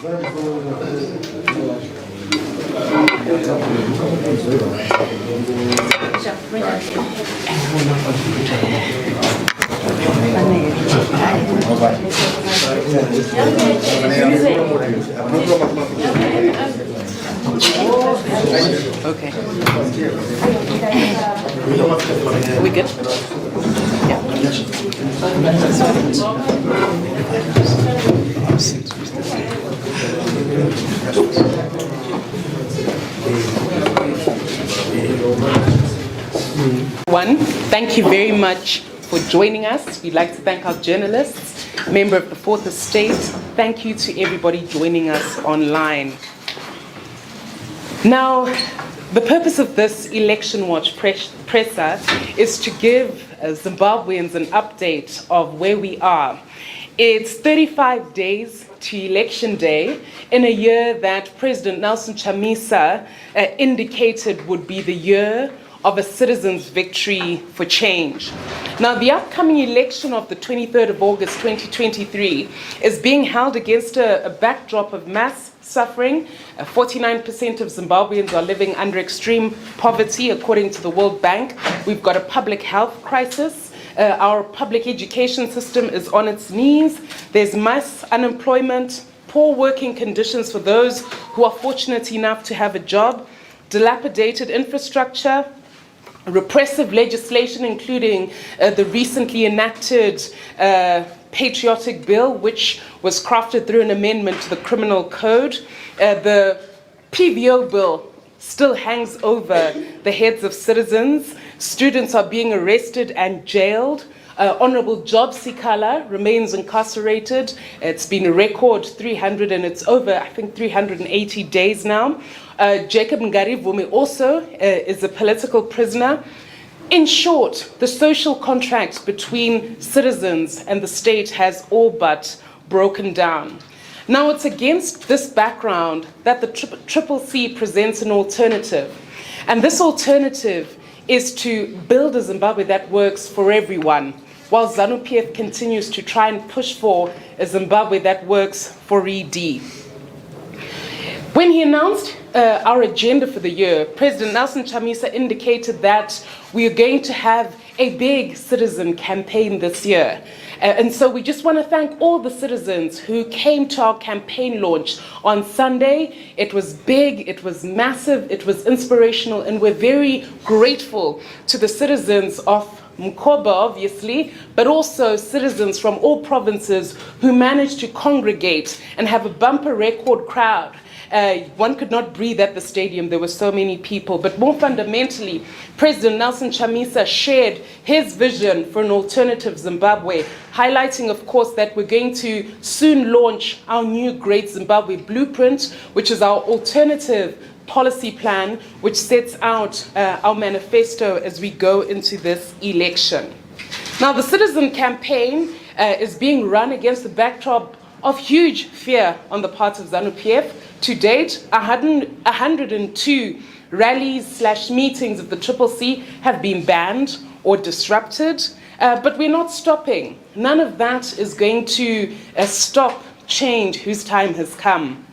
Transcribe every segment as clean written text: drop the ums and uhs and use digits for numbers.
Okay. We good? Yeah. One, thank you very much for joining us. We'd like to thank our journalists, member of the Fourth Estate. Thank you to everybody joining us online. Now, the purpose of this Election Watch presser is to give Zimbabweans an update of where we are. It's 35 days to Election Day in a year that President Nelson Chamisa indicated would be the year of a citizen's victory for change. Now, the upcoming election of the 23rd of August 2023 is being held against a backdrop of mass suffering. 49% of Zimbabweans are living under extreme poverty, according to the World Bank. We've got a public health crisis. Our public education system is on its knees. There's mass unemployment, poor working conditions for those who are fortunate enough to have a job, dilapidated infrastructure, repressive legislation, including the recently enacted patriotic bill, which was crafted through an amendment to the criminal code. The PVO bill still hangs over the heads of citizens. Students are being arrested and jailed. Honorable Job Sikala remains incarcerated. It's been a record 300 and it's over, I think, 380 days now. Jacob Ngarivume also is a political prisoner. In short, the social contract between citizens and the state has all but broken down. Now, it's against this background that the CCC presents an alternative. And this alternative is to build a Zimbabwe that works for everyone, while ZANU-PF continues to try and push for a Zimbabwe that works for ED. When he announced our agenda for the year, President Nelson Chamisa indicated that we are going to have a big citizen campaign this year. And so we just want to thank all the citizens who came to our campaign launch on Sunday. It was big, it was massive, it was inspirational, and we're very grateful to the citizens of Mkoba, obviously, but also citizens from all provinces who managed to congregate and have a bumper record crowd. One could not breathe at the stadium. There were so many people. But more fundamentally, President Nelson Chamisa shared his vision for an alternative Zimbabwe, highlighting, of course, that we're going to soon launch our new Great Zimbabwe Blueprint, which is our alternative policy plan, which sets out our manifesto as we go into this election. Now, the citizen campaign is being run against the backdrop of huge fear on the part of ZANU-PF. To date, 102 rallies/meetings of the CCC have been banned or disrupted, but we're not stopping. None of that is going to stop change whose time has come.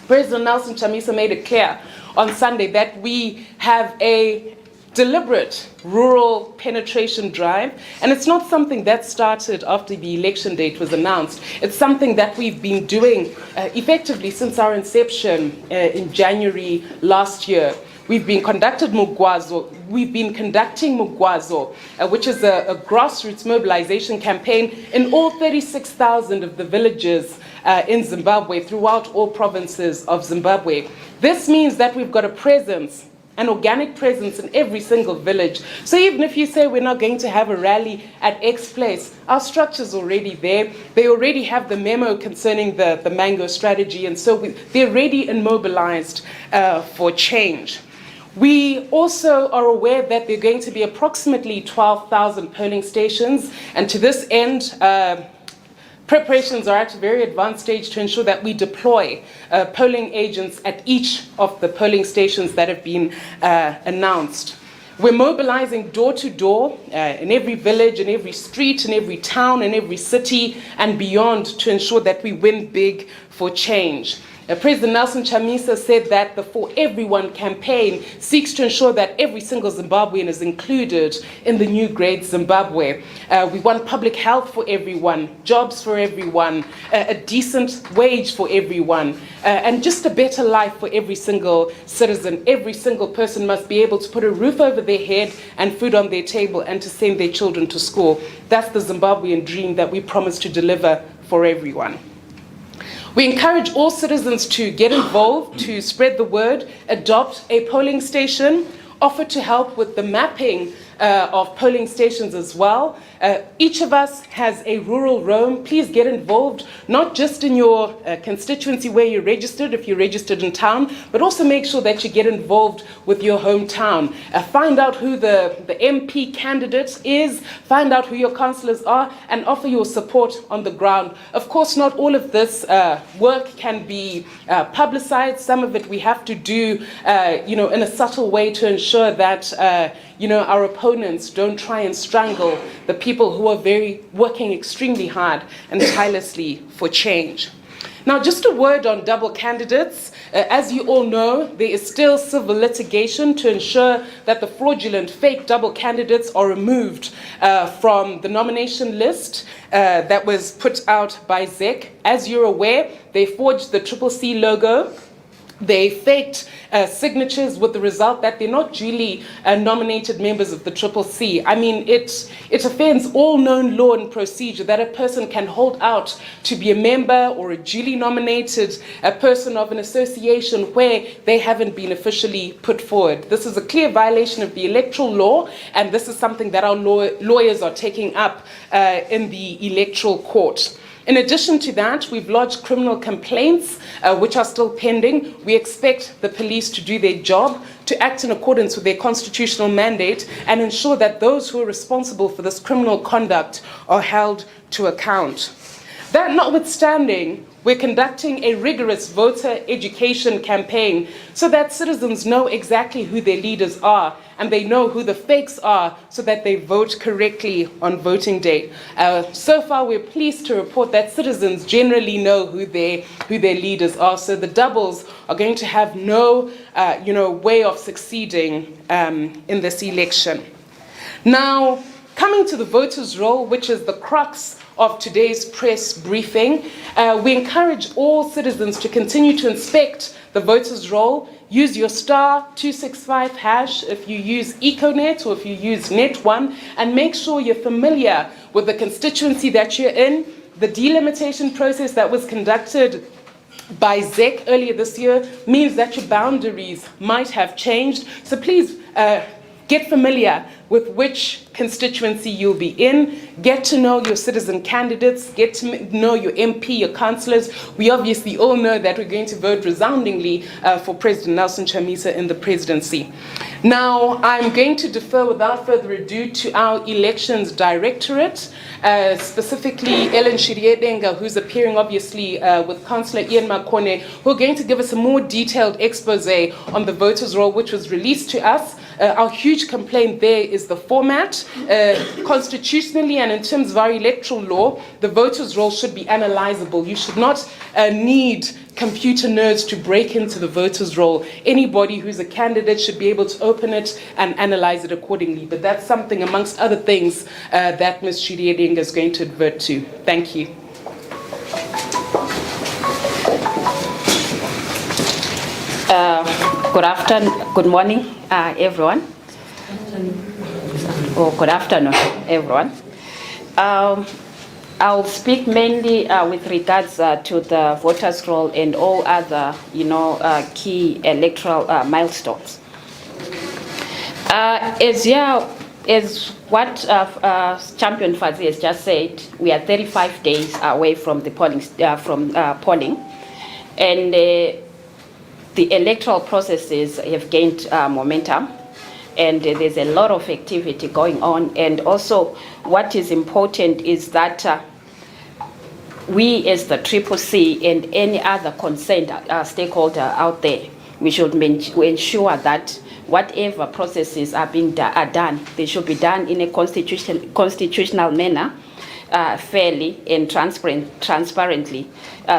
President Nelson Chamisa made it clear on Sunday that we have a deliberate rural penetration drive, and it's not something that started after the election date was announced. It's something that we've been doing effectively since our inception in January last year. We've been conducting Mugwazo, which is a grassroots mobilization campaign in all 36,000 of the villages in Zimbabwe, throughout all provinces of Zimbabwe. This means that we've got a presence, an organic presence in every single village. So even if you say we're not going to have a rally at X place, our structure's already there. They already have the memo concerning the mango strategy, and so they're ready and mobilized for change. We also are aware that there are going to be approximately 12,000 polling stations, and to this end, preparations are at a very advanced stage to ensure that we deploy polling agents at each of the polling stations that have been announced. We're mobilizing door to door in every village, in every street, in every town, in every city and beyond to ensure that we win big for change. President Nelson Chamisa said that the For Everyone campaign seeks to ensure that every single Zimbabwean is included in the new great Zimbabwe. We want public health for everyone, jobs for everyone, a decent wage for everyone, and just a better life for every single citizen. Every single person must be able to put a roof over their head and food on their table and to send their children to school. That's the Zimbabwean dream that we promise to deliver for everyone. We encourage all citizens to get involved, to spread the word, adopt a polling station, offer to help with the mapping of polling stations as well. Each of us has a rural roam. Please get involved, not just in your constituency where you're registered, if you're registered in town, but also make sure that you get involved with your hometown. Find out who the MP candidate is, find out who your councillors are, and offer your support on the ground. Of course, not all of this work can be publicized. Some of it we have to do in a subtle way to ensure that our opponents don't try and strangle the people who are working extremely hard and tirelessly for change. Now, just a word on double candidates. As you all know, there is still civil litigation to ensure that the fraudulent fake double candidates are removed from the nomination list that was put out by ZEC. As you're aware, they forged the CCC logo. They faked signatures with the result that they're not duly nominated members of the CCC. I mean, it offends all known law and procedure that a person can hold out to be a member or a duly nominated person of an association where they haven't been officially put forward. This is a clear violation of the electoral law, and this is something that our lawyers are taking up in the electoral court. In addition to that, we've lodged criminal complaints, which are still pending. We expect the police to do their job, to act in accordance with their constitutional mandate, and ensure that those who are responsible for this criminal conduct are held to account. That notwithstanding, we're conducting a rigorous voter education campaign so that citizens know exactly who their leaders are and they know who the fakes are so that they vote correctly on voting day. So far, we're pleased to report that citizens generally know who their leaders are, so the doubles are going to have no way of succeeding in this election. Now, coming to the voters' roll, which is the crux of today's press briefing, we encourage all citizens to continue to inspect the voters' roll. Use your *265 hash if you use EcoNet or if you use Net1, and make sure you're familiar with the constituency that you're in. The delimitation process that was conducted by ZEC earlier this year means that your boundaries might have changed. So please get familiar with which constituency you'll be in, get to know your citizen candidates, get to know your MP, your councillors. We obviously all know that we're going to vote resoundingly for President Nelson Chamisa in the presidency. Now, I'm going to defer without further ado to our elections directorate, specifically Ellen Shiriedenga, who's appearing obviously with Councillor Ian Makone, who are going to give us a more detailed expose on the voters' roll, which was released to us. Our huge complaint there is the format. Constitutionally and in terms of our electoral law, the voters' roll should be analyzable. You should not need computer nerds to break into the voters' roll. Anybody who's a candidate should be able to open it and analyze it accordingly. But that's something, amongst other things, that Ms. Shiriedenga is going to advert to. Thank you. Good morning, everyone. Or good afternoon, everyone. I'll speak mainly with regards to the voters' roll and all other, key electoral milestones. As what Champion Fazi has just said, we are 35 days away from the polling, and the electoral processes have gained momentum. And there's a lot of activity going on. And also, what is important is that we as the CCC and any other concerned stakeholder out there, we should ensure that whatever processes are being done, they should be done in a constitutional manner, fairly and transparently,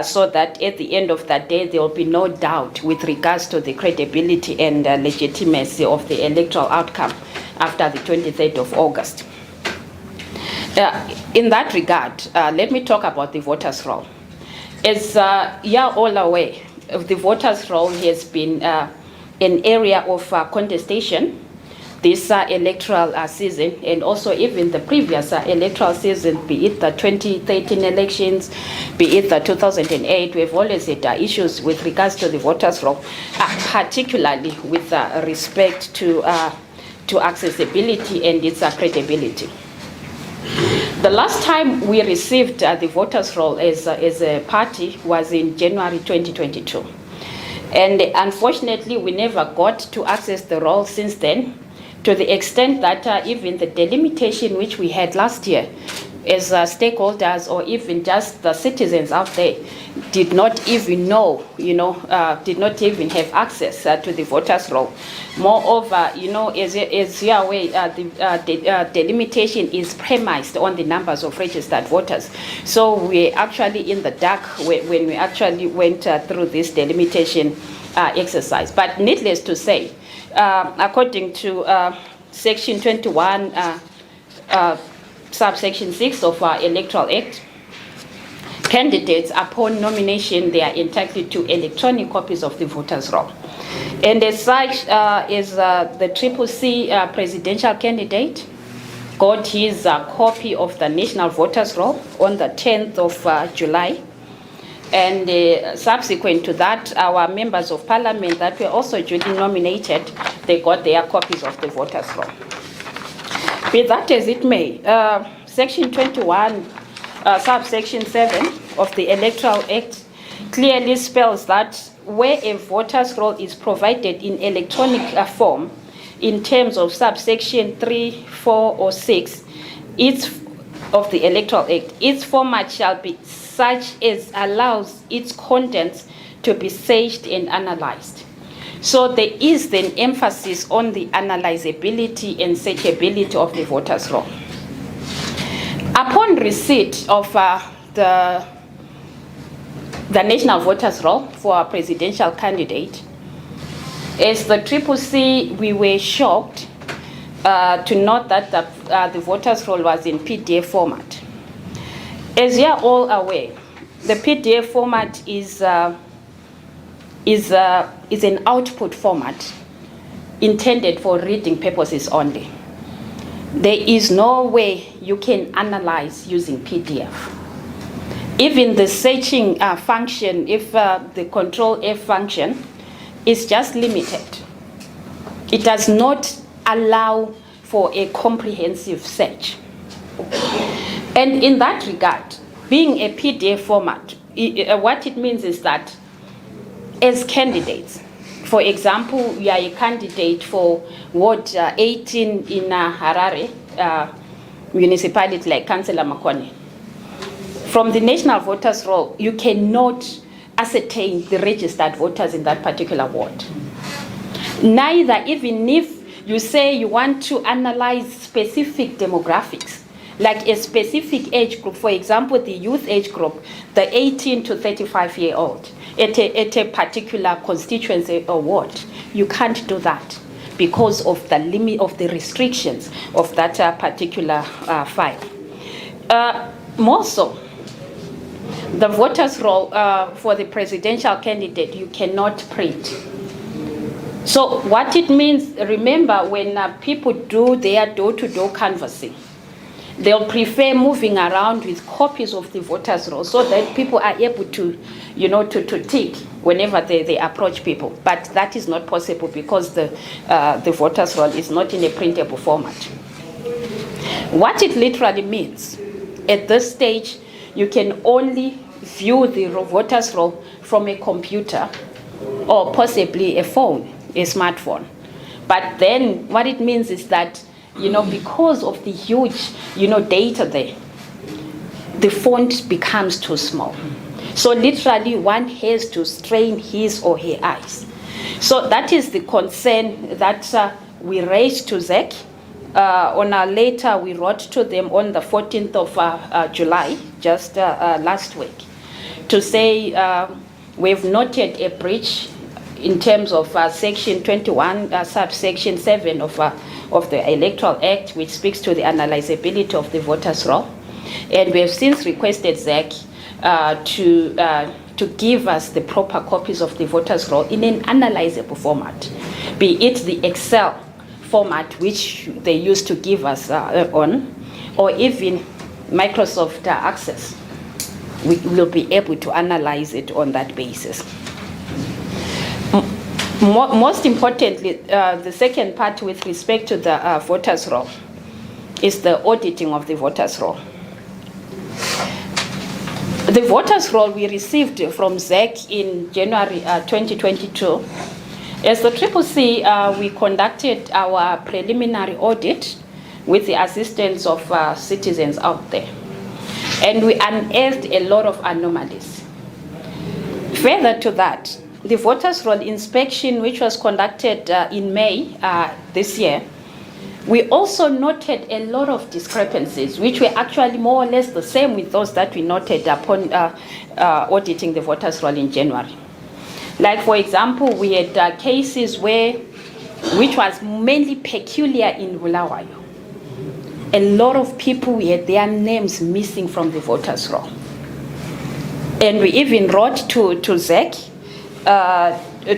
so that at the end of that day there will be no doubt with regards to the credibility and legitimacy of the electoral outcome after the 23rd of August. In that regard, let me talk about the voters' roll. As you're all aware, the voters' roll has been an area of contestation this electoral season, and also even the previous electoral season, be it the 2013 elections, be it the 2008, we've always had issues with regards to the voters' roll, particularly with respect to accessibility and its credibility. The last time we received the voters' roll as a party was in January 2022. And unfortunately, we never got to access the roll since then, to the extent that even the delimitation which we had last year as stakeholders, or even just the citizens out there, did not even know, did not even have access to the voters' roll. Moreover, as you are aware, the delimitation is premised on the numbers of registered voters. So we're actually in the dark when we actually went through this delimitation exercise. But needless to say, according to Section 21, subsection 6 of our Electoral Act, candidates upon nomination, they are entitled to electronic copies of the voters' roll. And as such, is the CCC presidential candidate got his copy of the national voters' roll on the 10th of July. And subsequent to that, our members of parliament that were also duly nominated, they got their copies of the voters' roll. Be that as it may, Section 21, subsection 7 of the Electoral Act clearly spells that where a voters' roll is provided in electronic form, in terms of subsection 3, 4, or 6, of the Electoral Act, its format shall be such as allows its contents to be searched and analyzed. So there is then emphasis on the analyzability and searchability of the voters' roll. Upon receipt of the national voters' roll for our presidential candidate, as the CCC, we were shocked to note that the voters' roll was in PDF format. As you are all aware, the PDF format is an output format intended for reading purposes only. There is no way you can analyze using PDF. Even the searching function, if the Control F function, is just limited. It does not allow for a comprehensive search. And in that regard, being a PDF format, what it means is that as candidates, for example, you are a candidate for Ward 18 in Harare, municipality like Councillor Makone. From the national voters' roll, you cannot ascertain the registered voters in that particular ward. Neither, even if you say you want to analyze specific demographics, like a specific age group, for example, the youth age group, the 18 to 35-year-old, at a particular constituency or ward, you can't do that because of the limit of the restrictions of that particular file. More so, the voters' roll for the presidential candidate, you cannot print. So what it means, remember, when people do their door-to-door canvassing, they'll prefer moving around with copies of the voters' roll so that people are able to, to tick whenever they approach people. But that is not possible because the voters' roll is not in a printable format. What it literally means, at this stage, you can only view the voters' roll from a computer or possibly a phone, a smartphone. But then what it means is that, because of the huge, data there, the font becomes too small. So literally one has to strain his or her eyes. So that is the concern that we raised to ZEC On a letter we wrote to them on the 14th of July, just last week, to say we've noted a breach in terms of Section 21, subsection 7 of the Electoral Act, which speaks to the analyzability of the voters' roll. And we have since requested ZEC to give us the proper copies of the voters' roll in an analyzable format, be it the Excel format which they used to give us on, or even Microsoft Access. We will be able to analyze it on that basis. Most importantly, the second part with respect to the voters' roll is the auditing of the voters' roll. The voters' roll we received from ZEC in January 2022. As the CCC, we conducted our preliminary audit with the assistance of citizens out there. And we unearthed a lot of anomalies. Further to that, the voters' roll inspection, which was conducted in May this year, we also noted a lot of discrepancies, which were actually more or less the same with those that we noted upon auditing the voters' roll in January. Like, for example, we had cases which was mainly peculiar in Bulawayo. A lot of people, we had their names missing from the voters' roll. And we even wrote to ZEC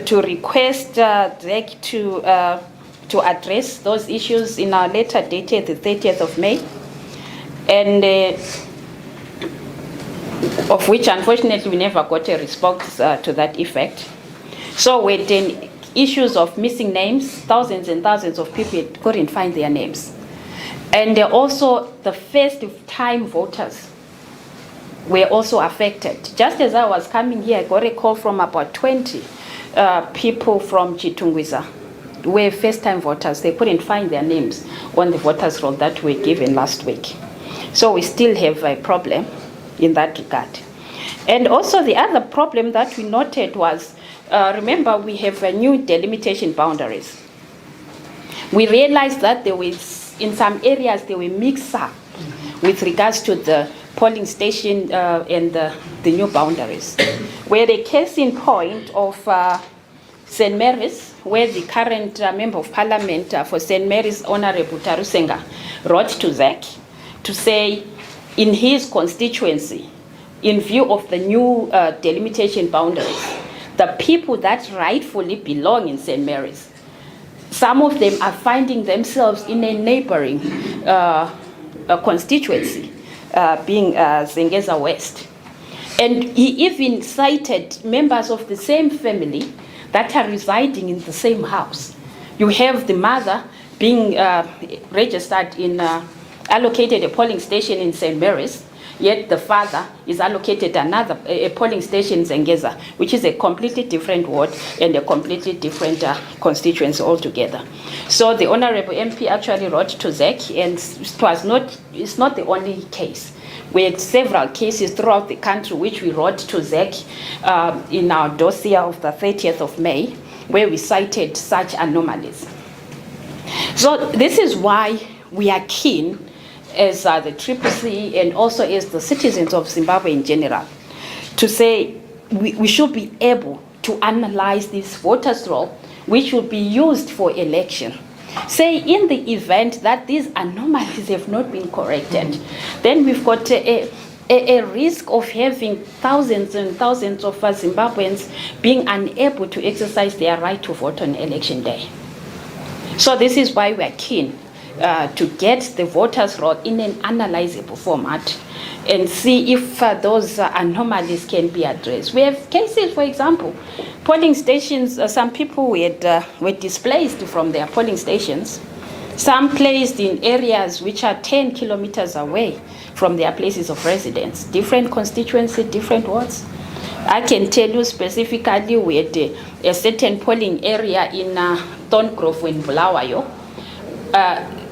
to request ZEC to address those issues in our letter dated the 30th of May, and of which unfortunately we never got a response to that effect. So we're in issues of missing names, thousands and thousands of people couldn't find their names. And also the first-time voters were also affected. Just as I was coming here, I got a call from about 20 people from Chitungwiza, who were first-time voters. They couldn't find their names on the voters' roll that were given last week. So we still have a problem in that regard. And also the other problem that we noted was, remember, we have a new delimitation boundaries. We realized that there was, in some areas, they were mixed up with regards to the polling station and the new boundaries. Where the case in point of St. Mary's, where the current Member of Parliament for St. Mary's, Honorable Tarusenga, wrote to ZEC to say, in his constituency, in view of the new delimitation boundaries, the people that rightfully belong in St. Mary's, some of them are finding themselves in a neighboring constituency, being Zengeza West. And he even cited members of the same family that are residing in the same house. You have the mother being registered in, allocated a polling station in St. Mary's, yet the father is allocated a polling station in Zengeza, which is a completely different ward and a completely different constituency altogether. So the Honorable MP actually wrote to ZEC, and it's not the only case. We had several cases throughout the country which we wrote to ZEC in our dossier of the 30th of May, where we cited such anomalies. So this is why we are keen, as the CCC and also as the citizens of Zimbabwe in general, to say we should be able to analyze this voters' roll, which will be used for election. Say in the event that these anomalies have not been corrected, then we've got a risk of having thousands and thousands of Zimbabweans being unable to exercise their right to vote on election day. So this is why we are keen to get the voters' roll in an analyzable format and see if those anomalies can be addressed. We have cases, for example, polling stations, some people were displaced from their polling stations, some placed in areas which are 10 kilometers away from their places of residence, different constituency, different wards. I can tell you specifically we had a certain polling area in Thorngrove in Bulawayo.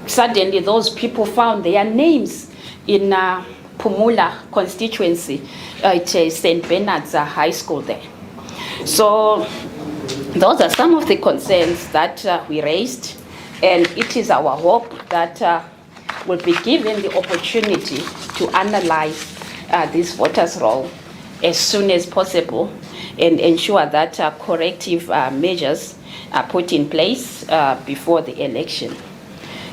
Suddenly those people found their names in Pumula constituency, it's St. Bernard's High School there. So those are some of the concerns that we raised And it is our hope that we'll be given the opportunity to analyze this voters' roll as soon as possible and ensure that corrective measures are put in place before the election.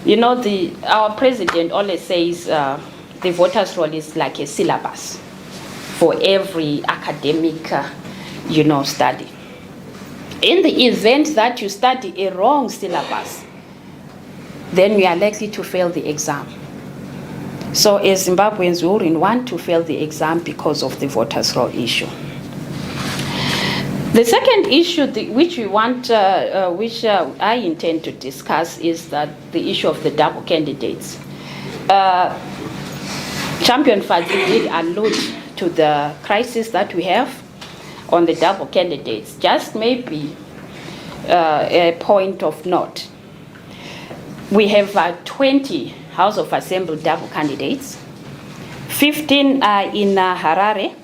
You know, our president always says the voters' roll is like a syllabus for every academic, study. In the event that you study a wrong syllabus, then we are likely to fail the exam. So as Zimbabweans, we wouldn't want to fail the exam because of the voters' roll issue. The second issue which I intend to discuss is that the issue of the double candidates. Champion Fadzi did allude to the crisis that we have on the double candidates. Just maybe a point of note. We have 20 House of Assembly double candidates. 15 are in Harare,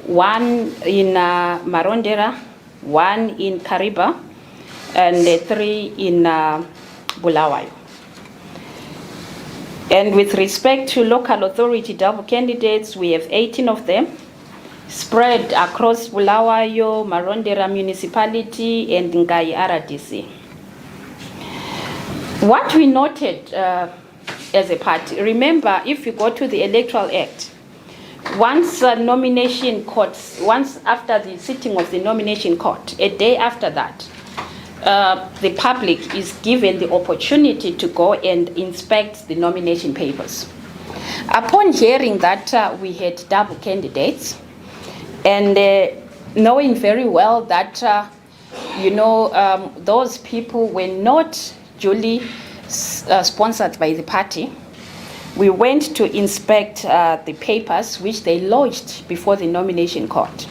1 in Marondera, 1 in Kariba, and 3 in Bulawayo. And with respect to local authority double candidates, we have 18 of them spread across Bulawayo, Marondera Municipality, and Ngai RDC. What we noted as a party, remember, if you go to the Electoral Act, once after the sitting of the nomination court, a day after that, the public is given the opportunity to go and inspect the nomination papers. Upon hearing that we had double candidates, and knowing very well that, those people were not duly sponsored by the party, we went to inspect the papers which they lodged before the nomination court.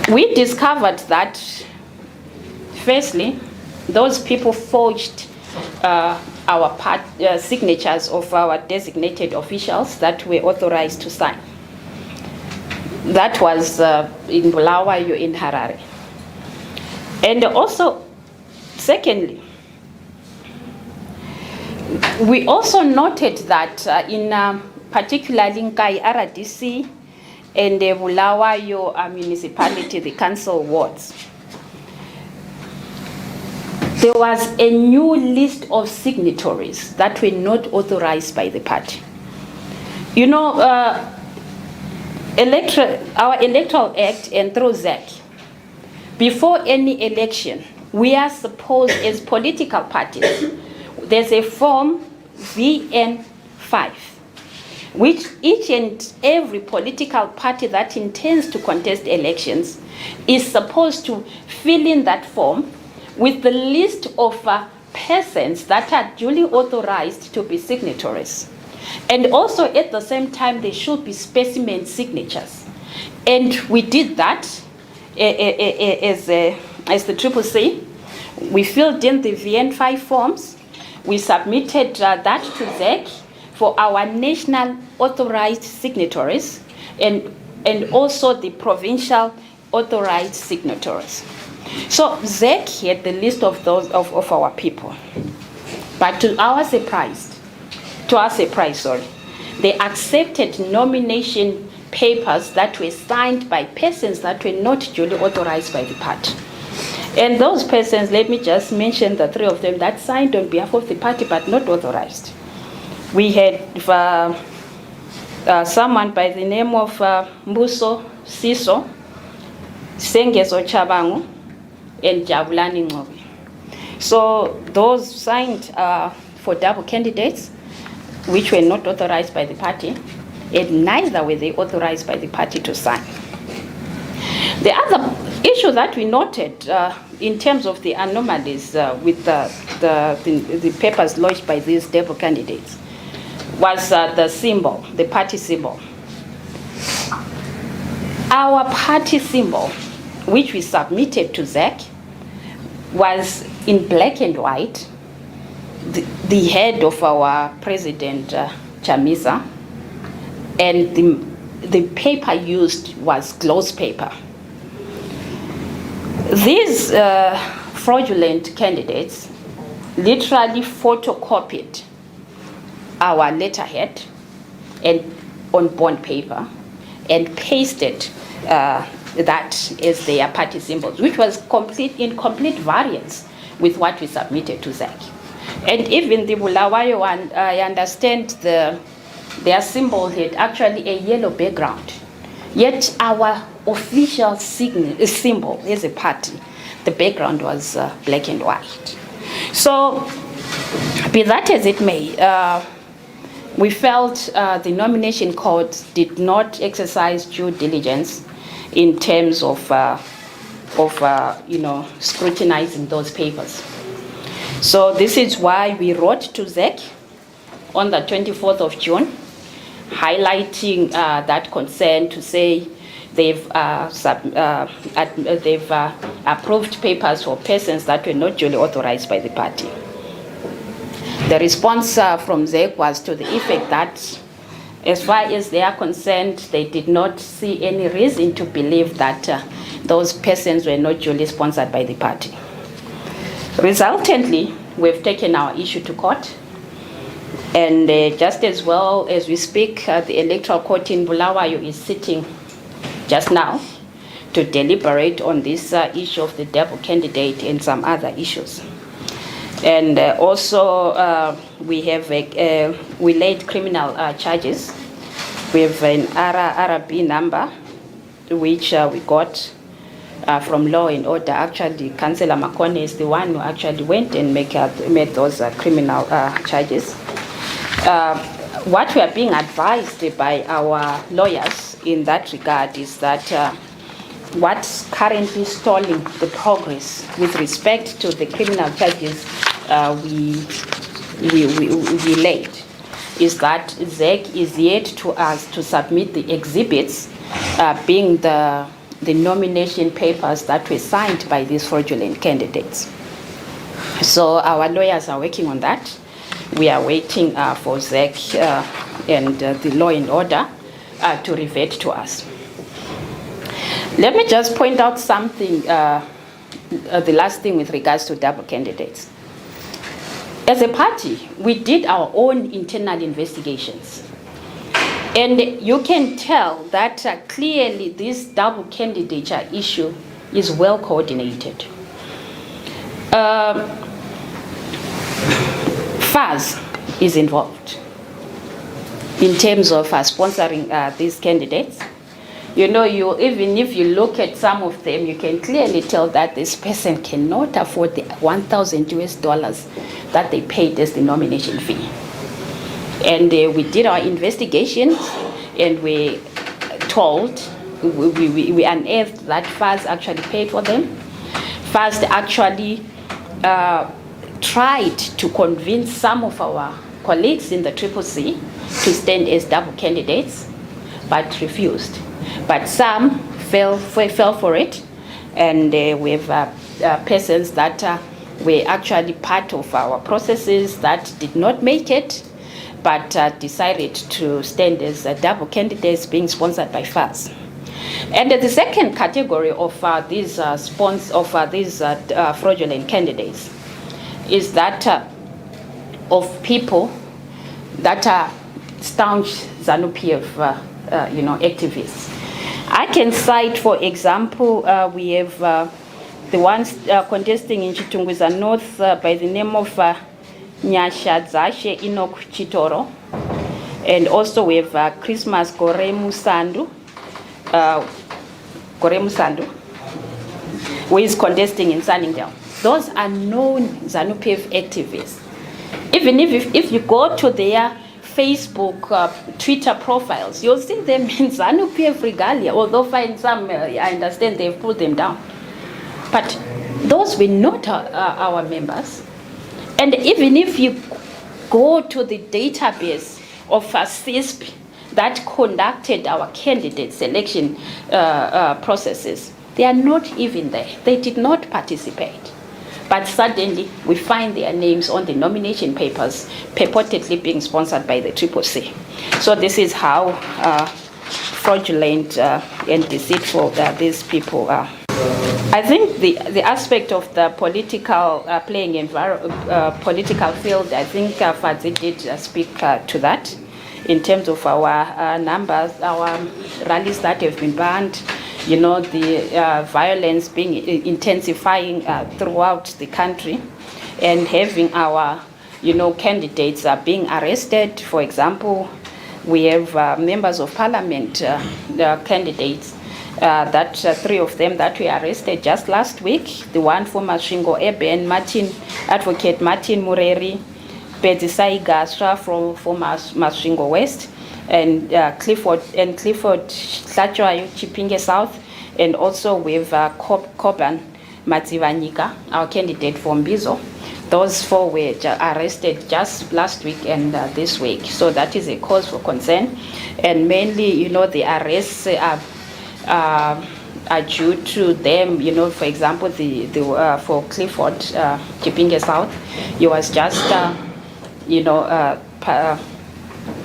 We discovered that, firstly, those people forged our signatures of our designated officials that were authorized to sign. That was in Bulawayo, in Harare. And also, secondly, we also noted that in particularly Nkai RDC and the Bulawayo municipality, the council wards, there was a new list of signatories that were not authorized by the party. You know, our Electoral Act and through ZEC, before any election, we are supposed, as political parties, there's a form VN5, which each and every political party that intends to contest elections is supposed to fill in that form with the list of persons that are duly authorized to be signatories. And also at the same time, there should be specimen signatures. And we did that as the CCC. We filled in the VN5 forms. We submitted that to ZEC for our national authorized signatories and also the provincial authorized signatories. So ZEC had the list of those of our people. But to our surprise, they accepted nomination papers that were signed by persons that were not duly authorized by the party. And those persons, let me just mention the 3 of them that signed on behalf of the party but not authorized. We had someone by the name of Mbuso Siso, Sengezo Chabangu, and Jabulani Ngobi. So those signed for double candidates, which were not authorized by the party, and neither were they authorized by the party to sign. The other issue that we noted in terms of the anomalies with the papers lodged by these double candidates was the symbol, the party symbol. Our party symbol, which we submitted to ZEC, was in black and white. The head of our president, Chamisa, and the paper used was gloss paper. These fraudulent candidates literally photocopied our letterhead and on bond paper and pasted that as their party symbols, which was in complete variance with what we submitted to ZEC. And even the Bulawayo one, I understand their symbol had actually a yellow background. Yet our official symbol as a party, the background was black and white. So, be that as it may, we felt the nomination court did not exercise due diligence in terms of scrutinizing those papers. So this is why we wrote to ZEC on the 24th of June, highlighting that concern to say they've approved papers for persons that were not duly authorized by the party. The response from ZEC was to the effect that, as far as they are concerned, they did not see any reason to believe that those persons were not duly sponsored by the party. Resultantly, we've taken our issue to court, and just as well as we speak, the electoral court in Bulawayo is sitting just now to deliberate on this issue of the double candidate and some other issues. And also, we laid criminal charges. We have an RRB number, which we got from Law and Order. Actually, Councillor Makone is the one who actually went and made those criminal charges. What we are being advised by our lawyers in that regard is that what's currently stalling the progress with respect to the criminal charges we laid is that ZEC is yet to us to submit the exhibits, being the nomination papers that were signed by these fraudulent candidates. So our lawyers are working on that. We are waiting for ZEC and the Law and Order to revert to us. Let me just point out something, the last thing with regards to double candidates. As a party, we did our own internal investigations. And you can tell that clearly this double candidature issue is well coordinated. FAS is involved in terms of sponsoring these candidates. You know, even if you look at some of them, you can clearly tell that this person cannot afford the $1,000 that they paid as the nomination fee. And we did our investigation, and we unearthed that FAS actually paid for them. FAS actually tried to convince some of our colleagues in the CCC to stand as double candidates, but refused. But some fell for it, and we have persons that were actually part of our processes that did not make it, but decided to stand as double candidates being sponsored by FAS. And the second category of these fraudulent candidates is that of people that are staunch ZANU-PF activists. I can cite, for example, we have the ones contesting in Chitungwiza North by the name of Nyasha Zashe Enoch Chitoro, and also we have Christmas Goremu Sandu, who is contesting in Sunningdale. Those are known ZANU-PF activists. Even if you go to their Facebook, Twitter profiles, you'll see them in ZANU-PF regalia, although find some, I understand they've pulled them down. But those were not our members. And even if you go to the database of CISP that conducted our candidate selection processes, they are not even there. They did not participate. But suddenly, we find their names on the nomination papers, purportedly being sponsored by the CCC. So this is how fraudulent and deceitful these people are. I think the aspect of the political playing political field, I think Fadzi did speak to that in terms of our numbers, our rallies that have been banned, the violence being intensifying throughout the country, and having our, candidates being arrested. For example, we have members of parliament, candidates, that 3 of them that were arrested just last week. The one for Masvingo Eben, Advocate Martin Mureri, Bedisai Gasra from Masvingo West, and Clifford Tlachoayo Chipinge South, and also with Koban Matsivanyika, our candidate from Bizo. Those 4 were arrested just last week and this week. So that is a cause for concern. And mainly, the arrests are due to them, for example, for Clifford Chipinge South, he was just,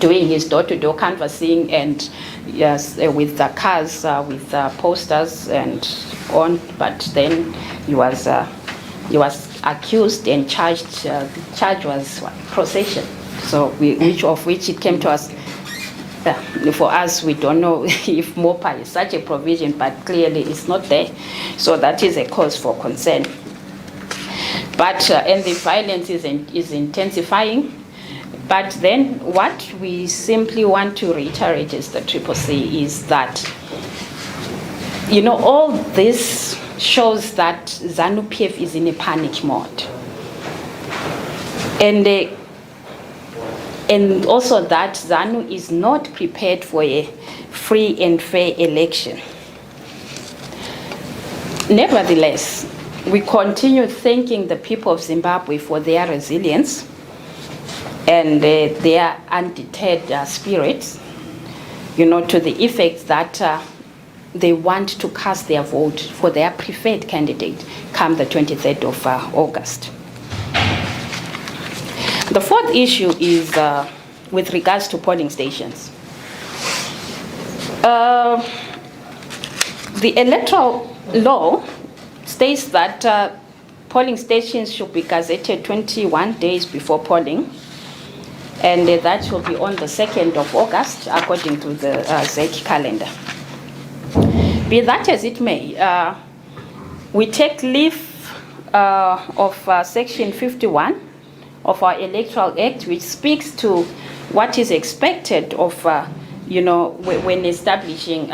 doing his door-to-door canvassing, and yes, with the cars, with posters and on, but then he was accused and charged. The charge was possession. So which it came to us. For us, we don't know if MOPA is such a provision, but clearly it's not there. So that is a cause for concern. But and the violence is intensifying. But then what we simply want to reiterate as the CCC is that, all this shows that ZANU-PF is in a panic mode. And also that ZANU is not prepared for a free and fair election. Nevertheless, we continue thanking the people of Zimbabwe for their resilience and their undeterred spirits, to the effect that they want to cast their vote for their preferred candidate come the 23rd of August. The 4th issue is with regards to polling stations. The electoral law states that polling stations should be gazetted 21 days before polling, and that will be on the 2nd of August, according to the ZEC calendar. Be that as it may, we take leave of Section 51 of our Electoral Act, which speaks to what is expected of, when establishing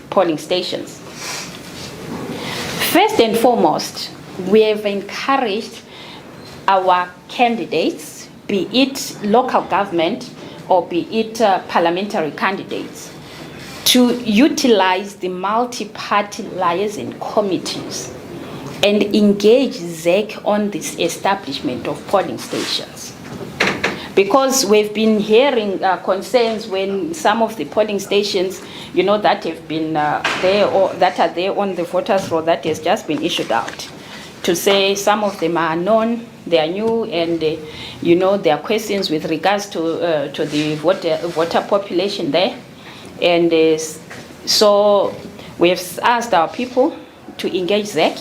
polling stations. First and foremost, we have encouraged our candidates, be it local government or be it parliamentary candidates, to utilize the multi-party liaison committees and engage ZEC on this establishment of polling stations. Because we've been hearing concerns when some of the polling stations, that have been there or that are there on the voters roll that has just been issued out, to say some of them are known, they are new, and there are questions with regards to the voter population there. And so we've asked our people to engage ZEC.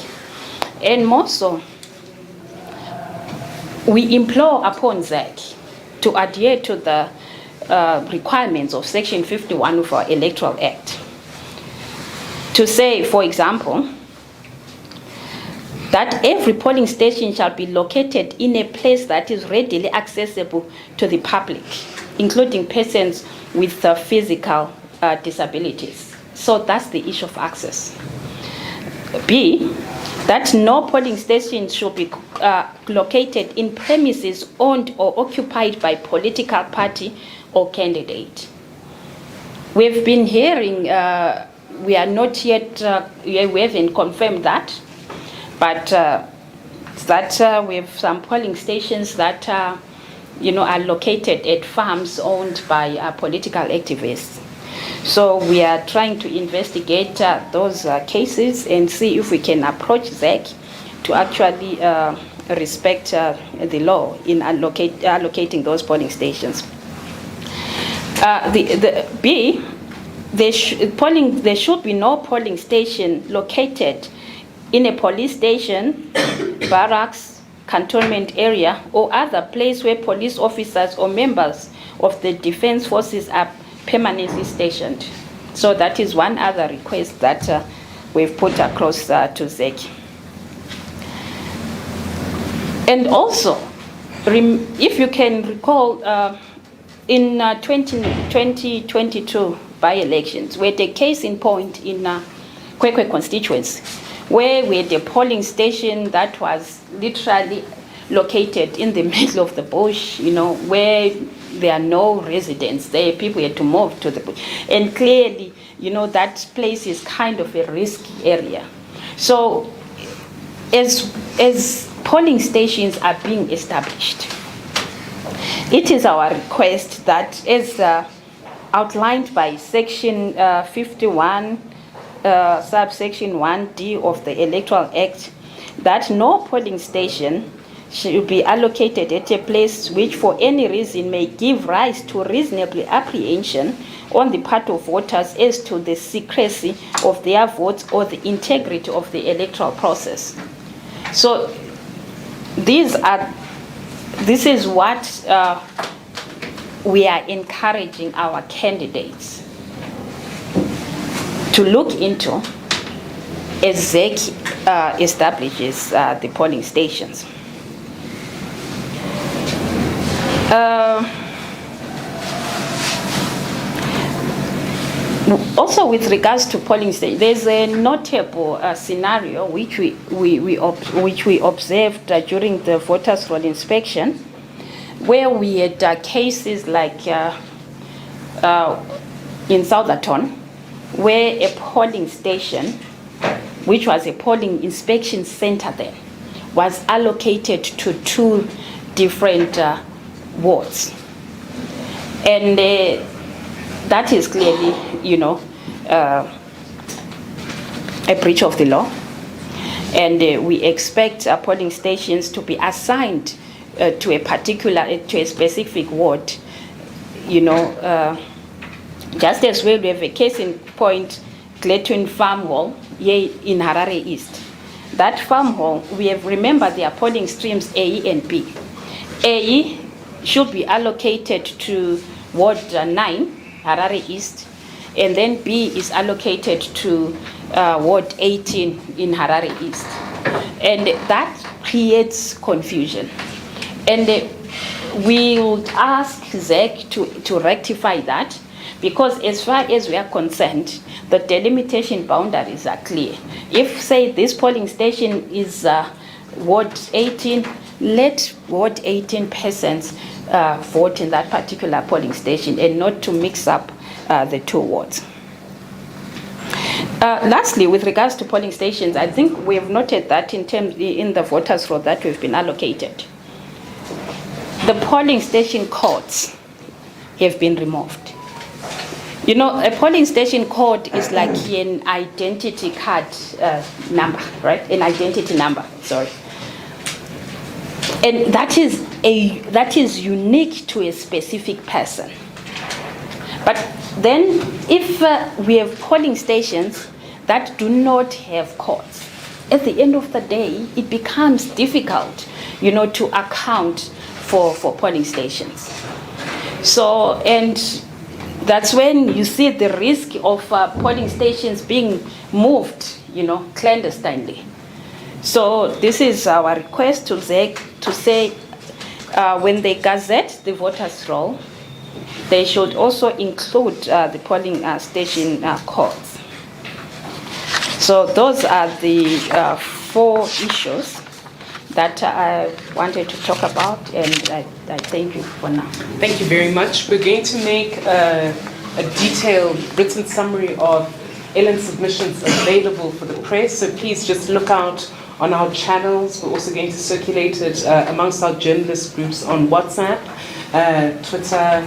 And more so, we implore upon ZEC to adhere to the requirements of Section 51 of our Electoral Act. To say, for example, that every polling station shall be located in a place that is readily accessible to the public, including persons with physical disabilities. So that's the issue of access. B, that no polling station should be located in premises owned or occupied by political party or candidate. We've been hearing, we are not yet, we haven't confirmed that, but that we have some polling stations that are located at farms owned by political activists. So we are trying to investigate those cases and see if we can approach ZEC to actually respect the law in allocating those polling stations. B, there should be no polling station located in a police station, barracks, cantonment area, or other place where police officers or members of the defense forces are permanently stationed. So that is one other request that we've put across to ZEC. And also, if you can recall, in 2022 by-elections, we had a case in point in Kwekwe constituency, where we had a polling station that was literally located in the middle of the bush, where there are no residents there. People had to move to the bush. And clearly, that place is kind of a risky area. So as polling stations are being established, it is our request that, as outlined by Section 51, subsection 1D of the Electoral Act, that no polling station should be allocated at a place which for any reason may give rise to reasonable apprehension on the part of voters as to the secrecy of their votes or the integrity of the electoral process. So this is what we are encouraging our candidates to look into as ZEC establishes the polling stations. Also, with regards to polling stations, there's a notable scenario which we observed during the voters' roll inspection, where we had cases like in Southerton, where a polling station, which was a polling inspection center then, was allocated to two different wards. And that is clearly, a breach of the law. And we expect polling stations to be assigned to a specific ward, just as well. We have a case in point, Clayton Farm Hall, here in Harare East. That farm hall, remember there are polling streams A and B. A should be allocated to Ward 9, Harare East, and then B is allocated to Ward 18 in Harare East. And that creates confusion. And we would ask ZEC to rectify that, because as far as we are concerned, the delimitation boundaries are clear. If, say, this polling station is Ward 18, let Ward 18 persons vote in that particular polling station, and not to mix up the two wards. Lastly, with regards to polling stations, I think we have noted that in the voters' roll that we've been allocated, the polling station codes have been removed. A polling station code is like an identity card number, right? An identity number, sorry. And that is unique to a specific person. But then if we have polling stations that do not have codes, at the end of the day, it becomes difficult, to account for polling stations. So, and that's when you see the risk of polling stations being moved, clandestinely. So this is our request to ZEC to say when they gazette the voters' roll, they should also include the polling station codes. So those are the 4 issues that I wanted to talk about, and I thank you for now. Thank you very much. We're going to make a detailed written summary of Ellen's submissions available for the press, so please just look out on our channels. We're also going to circulate it amongst our journalist groups on WhatsApp, Twitter,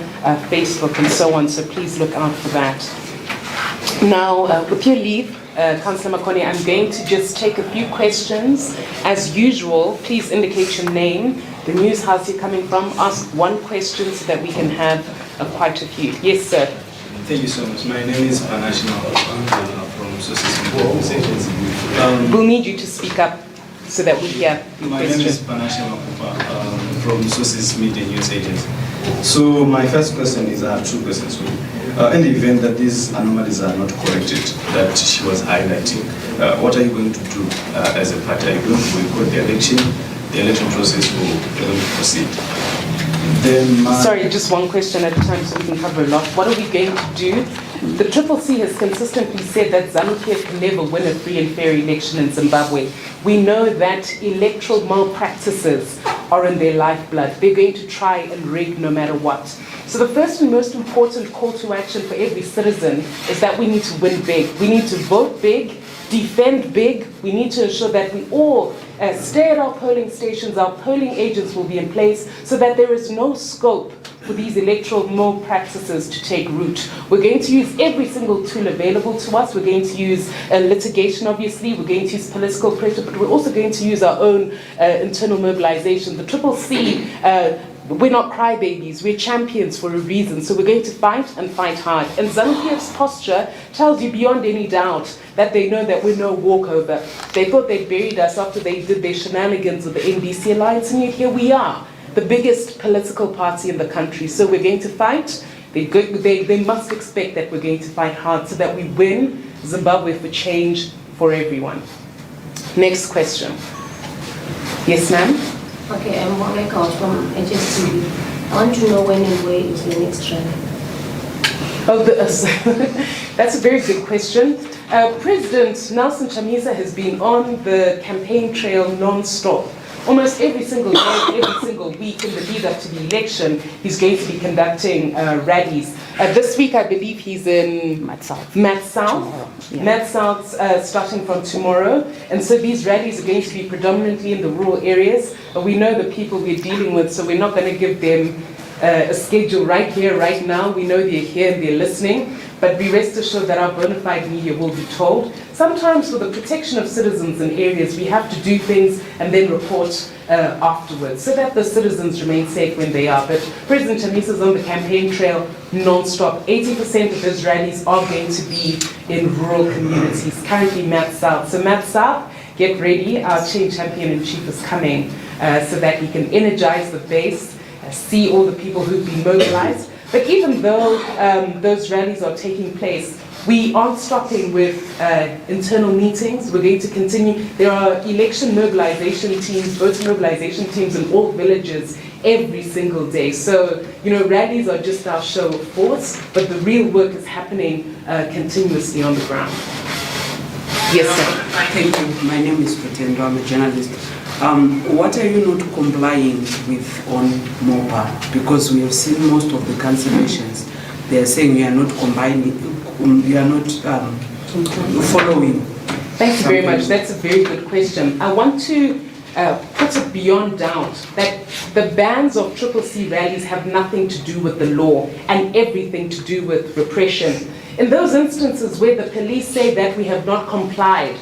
Facebook, and so on, so please look out for that. Now, with your leave, Councillor Makone, I'm going to just take a few questions. As usual, please indicate your name, the news house you're coming from, ask one question so that we can have quite a few. Yes, sir. Thank you so much. My name is Panashima from Sources Media News Agency. We'll need you to speak up so that we hear your My question. name is Panashe Makupa from Sources Media News Agency. So my first question is, I have two questions for you. In the event that these anomalies are not corrected, that she was highlighting, what are you going to do as a party? Are you going to boycott the election process, or going to proceed? Then Sorry, just one question at a time so we can cover a lot. What are we going to do? The CCC has consistently said that ZANU-PF can never win a free and fair election in Zimbabwe. We know that electoral malpractices are in their lifeblood. They're going to try and rig no matter what. So the first and most important call to action for every citizen is that we need to win big. We need to vote big, defend big. We need to ensure that we all stay at our polling stations. Our polling agents will be in place so that there is no scope for these electoral malpractices to take root. We're going to use every single tool available to us. We're going to use litigation, obviously. We're going to use political pressure, but we're also going to use our own internal mobilization. The CCC, we're not crybabies, we're champions for a reason. So we're going to fight and fight hard. And ZANU-PF's posture tells you beyond any doubt that they know that we're no walkover. They thought they'd buried us after they did their shenanigans with the NBC Alliance, and yet here we are, the biggest political party in the country. So we're going to fight. They must expect that we're going to fight hard so that we win Zimbabwe for change for everyone. Next question. Yes, ma'am? Okay, I'm Monica from HSTV. I want to know when and where is the next rally? Oh, that's a very good question. President Nelson Chamisa has been on the campaign trail non-stop. Almost every single day, every single week in the lead up to the election, he's going to be conducting rallies. This week, I believe he's in Mat South. Mat South, starting from tomorrow. And so these rallies are going to be predominantly in the rural areas. But we know the people we're dealing with, so we're not going to give them a schedule right here, right now. We know they're here and they're listening. But be rest assured that our bona fide media will be told. Sometimes for the protection of citizens in areas, we have to do things and then report afterwards so that the citizens remain safe when they are. But President Chamisa is on the campaign trail non-stop. 80% of his rallies are going to be in rural communities, currently Mat South. So Mat South, get ready. Our change champion-in-chief is coming so that he can energize the base, see all the people who've been mobilized. But even though those rallies are taking place, we aren't stopping with internal meetings. We're going to continue. There are election mobilization teams, voter mobilization teams in all villages every single day. So, rallies are just our show of force, but the real work is happening continuously on the ground. Yes, sir. Thank you. My name is Pretendo. I'm a journalist. What are you not complying with on MOPA? Because we have seen most of the cancellations. They are saying we are not combining, we are not following. Thank you very much. That's a very good question. I want to put it beyond doubt that the bans of CCC rallies have nothing to do with the law and everything to do with repression. In those instances where the police say that we have not complied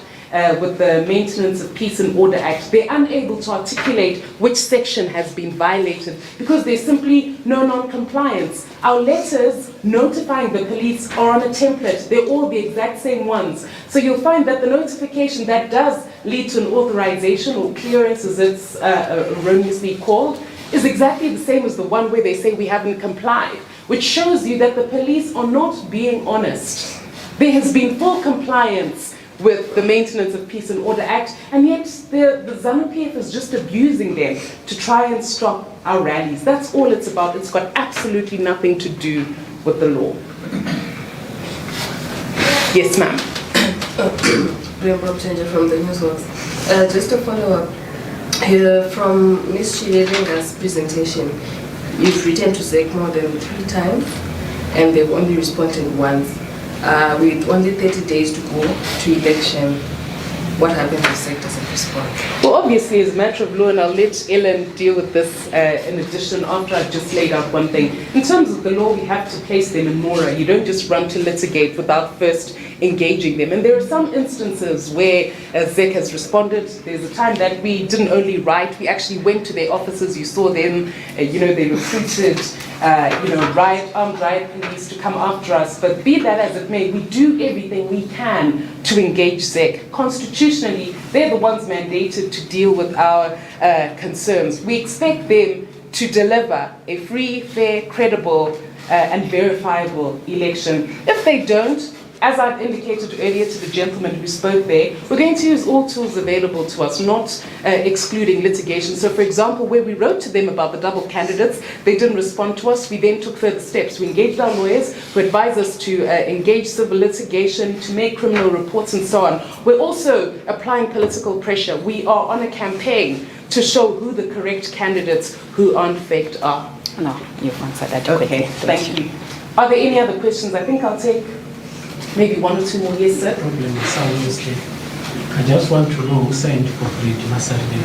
with the Maintenance of Peace and Order Act, they're unable to articulate which section has been violated because there's simply no non-compliance. Our letters notifying the police are on a template. They're all the exact same ones. So you'll find that the notification that does lead to an authorization or clearance, as it's erroneously called, is exactly the same as the one where they say we haven't complied, which shows you that the police are not being honest. There has been full compliance with the Maintenance of Peace and Order Act, and yet the ZANU-PF is just abusing them to try and stop our rallies. That's all it's about. It's got absolutely nothing to do with the law. Yes, ma'am. From the Newsworks. Just to follow up, from Ms. Chilerenga's presentation, you've written to SEC more than 3 times, and they've only responded once. With only 30 days to go to election, what happens if SEC doesn't respond? Well, obviously, as a matter of law, and I'll let Ellen deal with this in addition after I've just laid out one thing. In terms of the law, we have to place them in mora. You don't just run to litigate without first engaging them. And there are some instances where ZEC has responded. There's a time that we didn't only write, we actually went to their offices. You saw them, they recruited, armed riot police to come after us. But be that as it may, we do everything we can to engage ZEC. Constitutionally, they're the ones mandated to deal with our concerns. We expect them to deliver a free, fair, credible, and verifiable election. If they don't, as I've indicated earlier to the gentleman who spoke there, we're going to use all tools available to us, not excluding litigation. So for example, where we wrote to them about the double candidates, they didn't respond to us, we then took further steps. We engaged our lawyers who advised us to engage civil litigation, to make criminal reports and so on. We're also applying political pressure. We are on a campaign to show who the correct candidates who aren't faked are. No, you've answered that quickly. Okay, thank you. Are there any other questions? I think I'll take maybe one or two more. Yes, sir. Problem is obviously, I just want to know who signed for Massardi.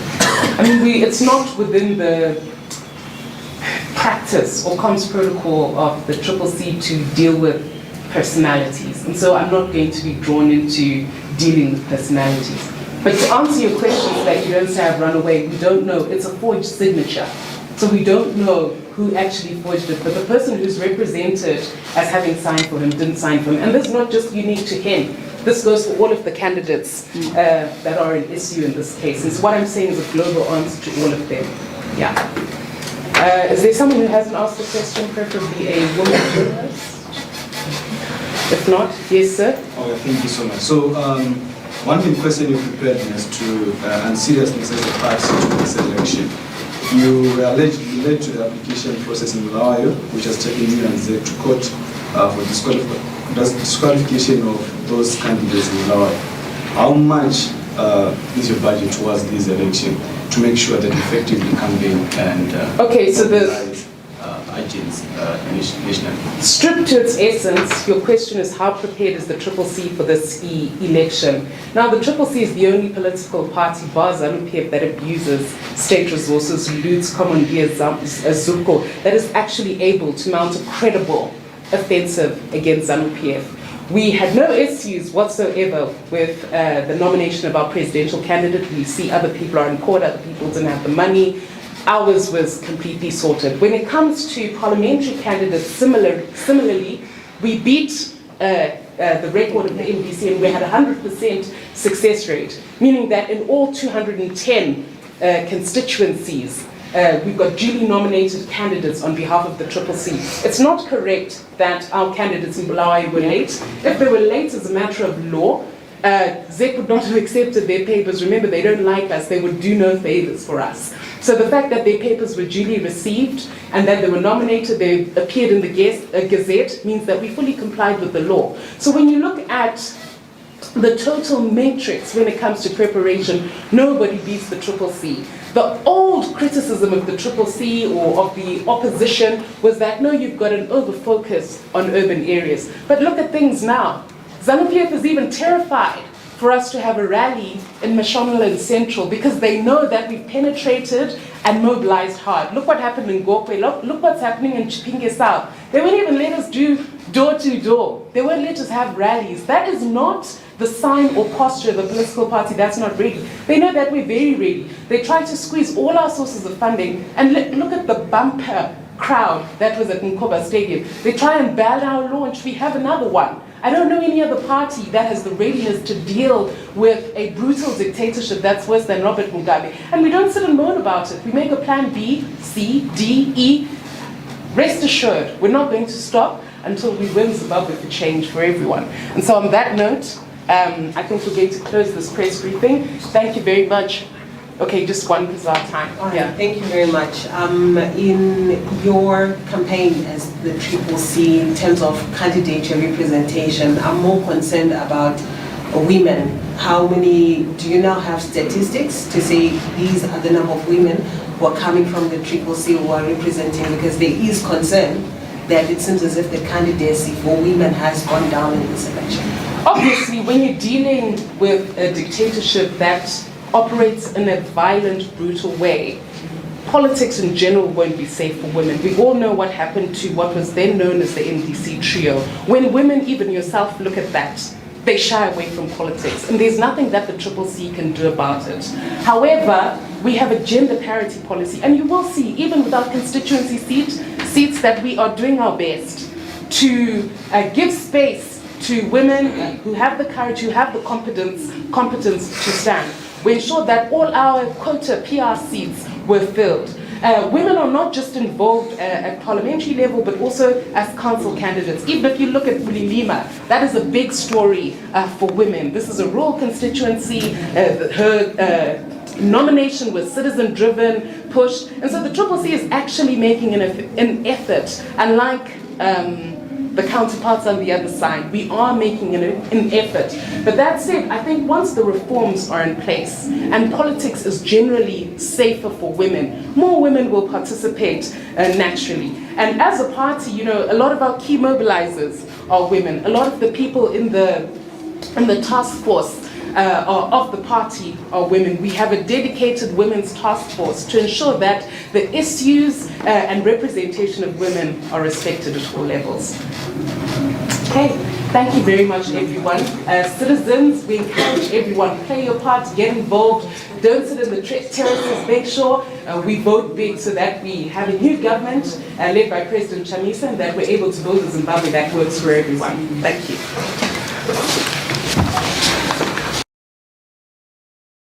I mean, it's not within the practice or comms protocol of the CCC to deal with personalities. And so I'm not going to be drawn into dealing with personalities. But to answer your question so that you don't say I've run away, we don't know. It's a forged signature. So we don't know who actually forged it, but the person who's represented as having signed for him didn't sign for him. And this is not just unique to him. This goes for all of the candidates that are an issue in this case. And so what I'm saying is a global answer to all of them. Yeah. Is there someone who hasn't asked a question, preferably a woman journalist? If not, yes, sir. Okay, thank you so much. So, one thing, question your preparedness to and seriousness as a party to this election. You were allegedly led to the application process in Malawi, which has taken you and ZEC to court for disqualification of those candidates in Malawi. How much is your budget towards this election to make sure that effectively campaign and okay, so the agents nationally? stripped to its essence, your question is how prepared is the CCC for this election? Now, the CCC is the only political party, bar ZANU-PF, that abuses state resources, loots, commandeers, ZUCO, that is actually able to mount a credible offensive against ZANU-PF. We had no issues whatsoever with the nomination of our presidential candidate. We see other people are in court, other people didn't have the money. Ours was completely sorted. When it comes to parliamentary candidates, similarly, we beat the record of the NDC and we had a 100% success rate, meaning that in all 210 constituencies, we've got duly nominated candidates on behalf of the CCC. It's not correct that our candidates in Malawi were late. If they were late as a matter of law, ZEC would not have accepted their papers. Remember, they don't like us. They would do no favors for us. So the fact that their papers were duly received and that they were nominated, they appeared in the Gazette, means that we fully complied with the law. So when you look at the total matrix when it comes to preparation, nobody beats the CCC. The old criticism of the CCC or of the opposition was that, no, you've got an over-focus on urban areas. But look at things now. ZANU-PF is even terrified for us to have a rally in Mashonaland Central because they know that we've penetrated and mobilized hard. Look what happened in Gokwe. Look what's happening in Chipinge South. They won't even let us do door-to-door. They won't let us have rallies. That is not the sign or posture of a political party that's not ready. They know that we're very ready. They try to squeeze all our sources of funding. And look at the bumper crowd that was at Nkoba Stadium. They try and ban our launch. We have another one. I don't know any other party that has the readiness to deal with a brutal dictatorship that's worse than Robert Mugabe. And we don't sit and moan about it. We make a plan B, C, D, E. Rest assured, we're not going to stop until we win Zimbabwe for change for everyone. And so on that note, I think we're going to close this press briefing. Thank you very much. Okay, just one because of our time. Yeah. Thank you very much. In your campaign as the CCC, in terms of candidate representation, I'm more concerned about women. How many, do you now have statistics to say these are the number of women who are coming from the CCC who are representing? Because there is concern that it seems as if the candidacy for women has gone down in this election. Obviously, when you're dealing with a dictatorship that operates in a violent, brutal way, politics in general won't be safe for women. We all know what happened to what was then known as the NDC trio. When women, even yourself, look at that, they shy away from politics. And there's nothing that the CCC can do about it. However, we have a gender parity policy. And you will see, even with our constituency seats, that we are doing our best to give space to women who have the courage, who have the competence to stand. We ensured that all our quota PR seats were filled. Women are not just involved at parliamentary level, but also as council candidates. Even if you look at Lima, that is a big story for women. This is a rural constituency. Her nomination was citizen-driven, pushed, and so the CCC is actually making an effort, unlike the counterparts on the other side. We are making an effort. But that said, I think once the reforms are in place and politics is generally safer for women, more women will participate naturally. And as a party, you know, a lot of our key mobilizers are women. A lot of the people in the task force of the party are women. We have a dedicated women's task force to ensure that the issues and representation of women are respected at all levels. Okay, thank you very much, everyone. Citizens, we encourage everyone, play your part, get involved, don't sit in the terraces, make sure we vote big so that we have a new government led by President Chamisa and that we're able to build a Zimbabwe that works for everyone. Thank you.